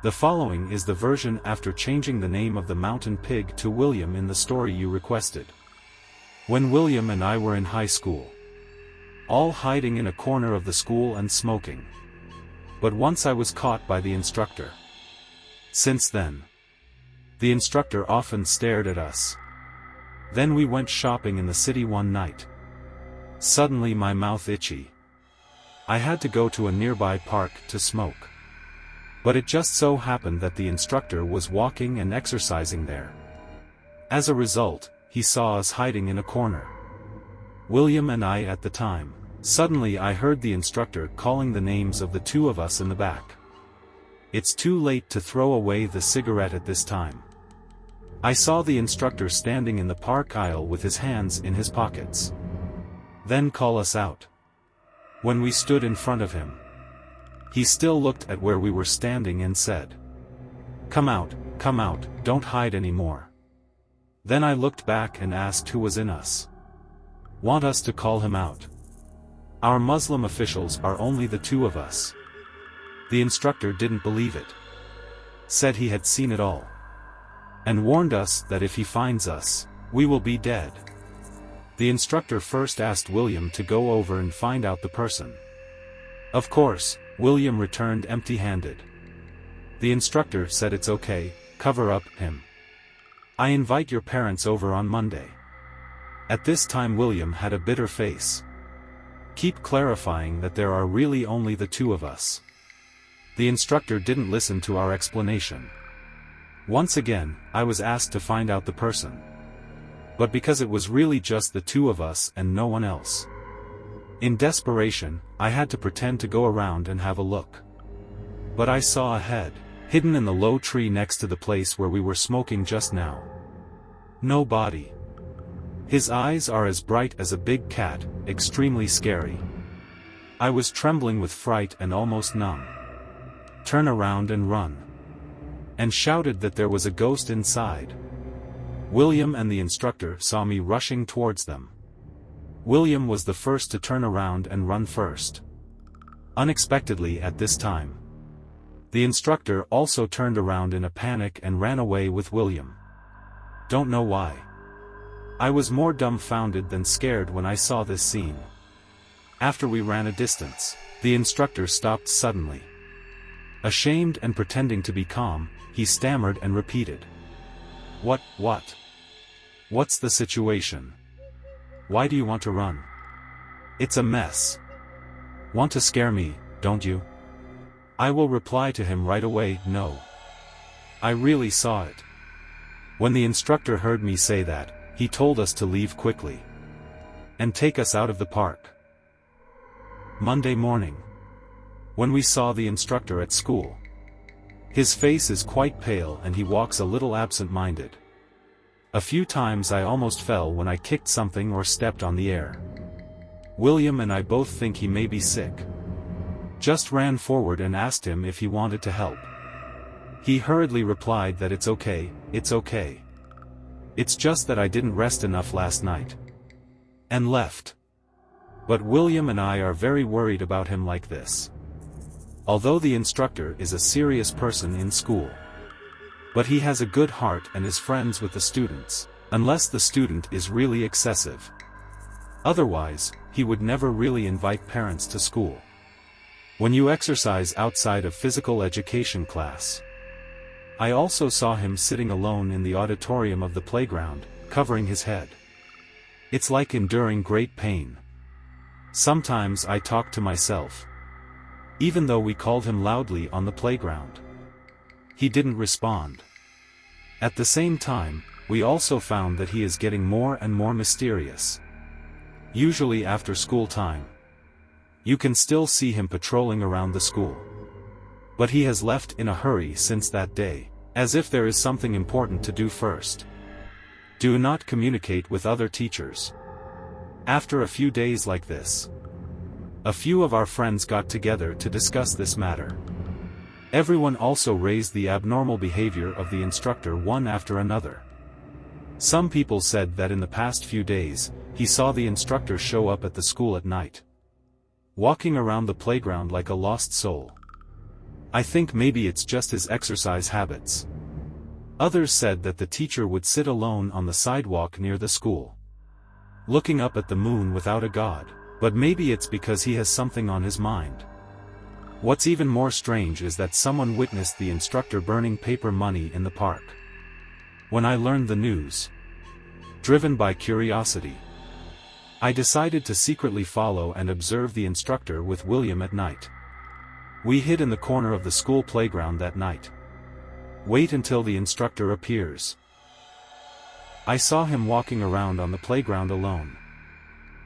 The following is the version after changing the name of the mountain pig to William in the story you requested. When William and I were in high school, all hiding in a corner of the school and smoking. But once I was caught by the instructor. Since then, the instructor often stared at us. Then we went shopping in the city one night. Suddenly my mouth itchy. I had to go to a nearby park to smoke. But it just so happened that the instructor was walking and exercising there. As a result, he saw us hiding in a corner. William and I at the time. Suddenly I heard the instructor calling the names of the two of us in the back. It's too late to throw away the cigarette at this time. I saw the instructor standing in the park aisle with his hands in his pockets. Then call us out. When we stood in front of him, he still looked at where we were standing and said, come out, don't hide anymore." Then I looked back and asked who was in us. Want us to call him out? Our Muslim officials are only the two of us. The instructor didn't believe it. Said he had seen it all. And warned us that if he finds us, we will be dead. The instructor first asked William to go over and find out the person. Of course, William returned empty-handed. The instructor said it's okay, cover up him. I invite your parents over on Monday. At this time William had a bitter face. Keep clarifying that there are really only the two of us. The instructor didn't listen to our explanation. Once again, I was asked to find out the person. But because it was really just the two of us and no one else. In desperation, I had to pretend to go around and have a look. But I saw a head, hidden in the low tree next to the place where we were smoking just now. No body. His eyes are as bright as a big cat, extremely scary. I was trembling with fright and almost numb. Turn around and run. And shouted that there was a ghost inside. William and the instructor saw me rushing towards them. William was the first to turn around and run first. Unexpectedly at this time, the instructor also turned around in a panic and ran away with William. Don't know why. I was more dumbfounded than scared when I saw this scene. After we ran a distance, the instructor stopped suddenly. Ashamed and pretending to be calm, he stammered and repeated. What? What's the situation? Why do you want to run? It's a mess. Want to scare me, don't you? I will reply to him right away, no. I really saw it. When the instructor heard me say that, he told us to leave quickly. And take us out of the park. Monday morning. When we saw the instructor at school. His face is quite pale and he walks a little absent-minded. A few times I almost fell when I kicked something or stepped on the air. William and I both think he may be sick. Just ran forward and asked him if he wanted to help. He hurriedly replied that it's okay. It's just that I didn't rest enough last night. And left. But William and I are very worried about him like this. Although the instructor is a serious person in school. But he has a good heart and is friends with the students, unless the student is really excessive. Otherwise, he would never really invite parents to school. When you exercise outside of physical education class. I also saw him sitting alone in the auditorium of the playground, covering his head. It's like enduring great pain. Sometimes I talk to myself. Even though we called him loudly on the playground. He didn't respond. At the same time, we also found that he is getting more and more mysterious. Usually after school time. You can still see him patrolling around the school. But he has left in a hurry since that day, as if there is something important to do first. Do not communicate with other teachers. After a few days like this, a few of our friends got together to discuss this matter. Everyone also raised the abnormal behavior of the instructor one after another. Some people said that in the past few days, he saw the instructor show up at the school at night. Walking around the playground like a lost soul. I think maybe it's just his exercise habits. Others said that the teacher would sit alone on the sidewalk near the school, looking up at the moon without a god, but maybe it's because he has something on his mind. What's even more strange is that someone witnessed the instructor burning paper money in the park. When I learned the news, driven by curiosity, I decided to secretly follow and observe the instructor with William at night. We hid in the corner of the school playground that night. Wait until the instructor appears. I saw him walking around on the playground alone.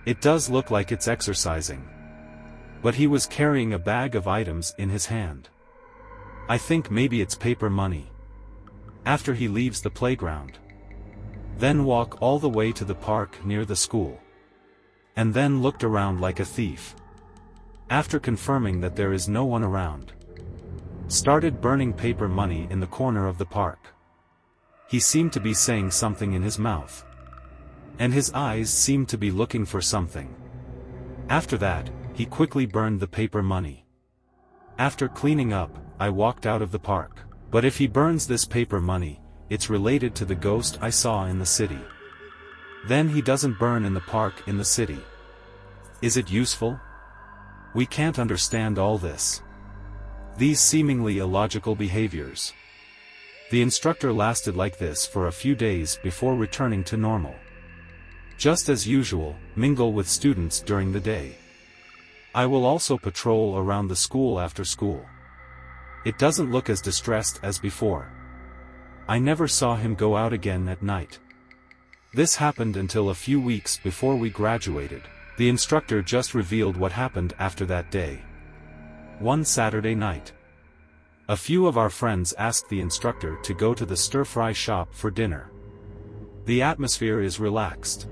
It does look like it's exercising, but he was carrying a bag of items in his hand. I think maybe it's paper money. After he leaves the playground, then walk all the way to the park near the school, and then looked around like a thief. After confirming that there is no one around, started burning paper money in the corner of the park. He seemed to be saying something in his mouth, and his eyes seemed to be looking for something. After that, he quickly burned the paper money. After cleaning up, I walked out of the park. But if he burns this paper money, it's related to the ghost I saw in the city. Then he doesn't burn in the park in the city. Is it useful? We can't understand all this. These seemingly illogical behaviors. The instructor lasted like this for a few days before returning to normal. Just as usual, mingle with students during the day. I will also patrol around the school after school. It doesn't look as distressed as before. I never saw him go out again at night. This happened until a few weeks before we graduated. The instructor just revealed what happened after that day. One Saturday night, a few of our friends asked the instructor to go to the stir-fry shop for dinner. The atmosphere is relaxed.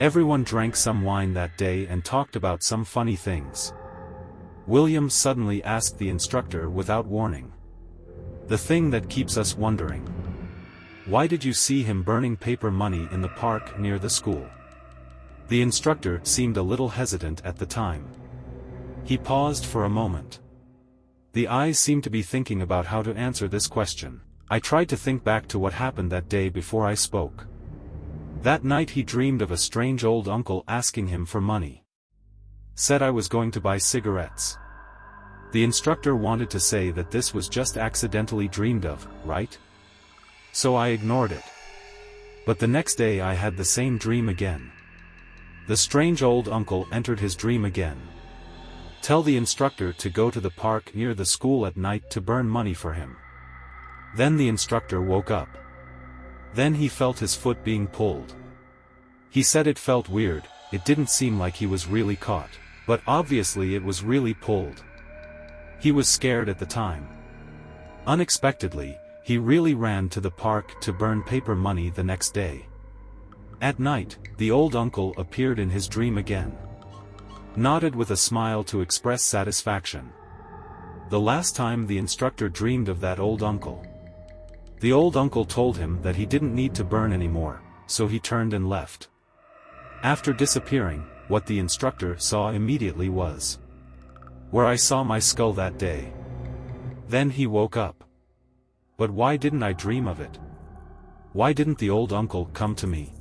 Everyone drank some wine that day and talked about some funny things. William suddenly asked the instructor without warning. The thing that keeps us wondering. Why did you see him burning paper money in the park near the school? The instructor seemed a little hesitant at the time. He paused for a moment. The eyes seemed to be thinking about how to answer this question. I tried to think back to what happened that day before I spoke. That night he dreamed of a strange old uncle asking him for money. Said I was going to buy cigarettes. The instructor wanted to say that this was just accidentally dreamed of, right? So I ignored it. But the next day I had the same dream again. The strange old uncle entered his dream again. Tell the instructor to go to the park near the school at night to burn money for him. Then the instructor woke up. Then he felt his foot being pulled. He said it felt weird, it didn't seem like he was really caught, but obviously it was really pulled. He was scared at the time. Unexpectedly, he really ran to the park to burn paper money the next day. At night, the old uncle appeared in his dream again. Nodded with a smile to express satisfaction. The last time the instructor dreamed of that old uncle. The old uncle told him that he didn't need to burn anymore, so he turned and left. After disappearing, what the instructor saw immediately was where I saw my skull that day. Then he woke up. But why didn't I dream of it? Why didn't the old uncle come to me?